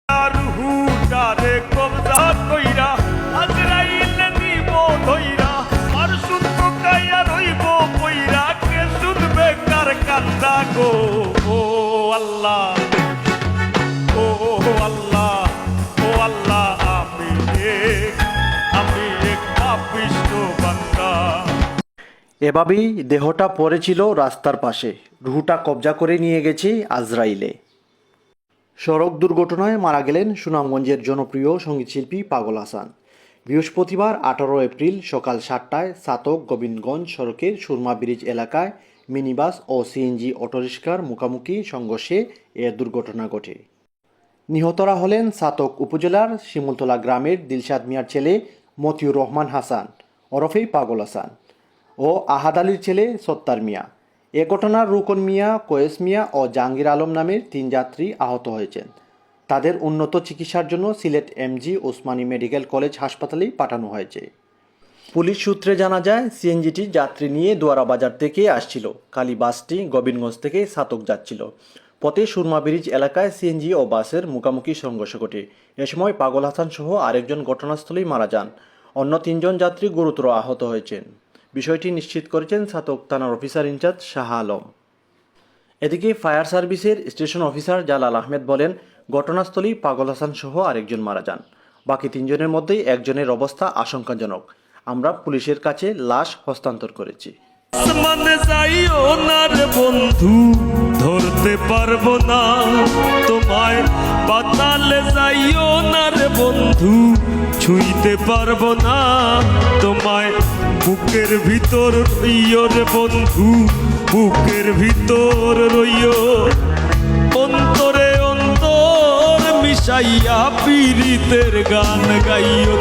রুহুটারে কবজা কইরা আজরাইল নিব ধইরা আর শুনতো কাইয়া রইব কইরা কে শুনবে কার কান্দা গো ও আল্লাহ ও আল্লাহ ও আল্লাহ আমি এক পাপিষ্ঠ বান্দা। এভাবেই দেহটা পড়েছিল রাস্তার পাশে, রুহুটা কবজা করে নিয়ে গেছে আজরাইলে। সড়ক দুর্ঘটনায় মারা গেলেন সুনামগঞ্জের জনপ্রিয় সঙ্গীতশিল্পী পাগল হাসান। বৃহস্পতিবার 18 এপ্রিল সকাল 7টায় ছাতক গোবিন্দগঞ্জ সড়কের সুরমা ব্রিজ এলাকায় মিনিবাস ও সিএনজি অটোরিকশার মুখোমুখি সংঘর্ষে এ দুর্ঘটনা ঘটে। নিহতরা হলেন ছাতক উপজেলার শিমুলতলা গ্রামের দিলশাদ মিয়ার ছেলে মতিউর রহমান হাসান ওরফে পাগল হাসান ও আহাদ আলীর ছেলে সত্তার মিয়া। এ ঘটনার রুকন মিয়া, কয়েস মিয়া ও জাহাঙ্গীর আলম নামের 3 যাত্রী আহত হয়েছেন। তাদের উন্নত চিকিৎসার জন্য Sylhet MG Osmani medical college হাসপাতালে পাঠানো হয়েছে। পুলিশ সূত্রে জানা যায়, সিএনজিটি যাত্রী নিয়ে দোয়ারা বাজার থেকে আসছিল। খালি বাসটি গোবিন্দগঞ্জ থেকে ছাতক যাচ্ছিল। পথে সুরমা ব্রিজ এলাকায় সিএনজি ও বাসের মুখোমুখি সংঘর্ষ ঘটে। এ সময় পাগল হাসান সহ আরেকজন ঘটনাস্থলেই মারা যান। অন্য 3 জন যাত্রী গুরুতর আহত হয়েছেন। বিষয়টি নিশ্চিত করেছেন ছাতক থানার অফিসার ইনচার্জ শাহ আলম। এদিকে ফায়ার সার্ভিসের স্টেশন অফিসার জালাল আহমেদ বলেন, ঘটনাস্থলেই পাগল হাসান সহ আরেকজন মারা যান। বাকি 3 জনের মধ্যেই একজনের অবস্থা আশঙ্কাজনক। আমরা পুলিশের কাছে লাশ হস্তান্তর করেছি। আসমানে যাইও না রে বন্ধু, ধরতে পারবো না তোমায়। পাতালে যাইও না রে বন্ধু, ছুঁইতে পারবো না তোমায়। বুকের ভিতর রইও রে বন্ধু, বুকের ভিতর রইও। অন্তরে অন্তর মিশাইয়া পীড়িতের গান গাইও।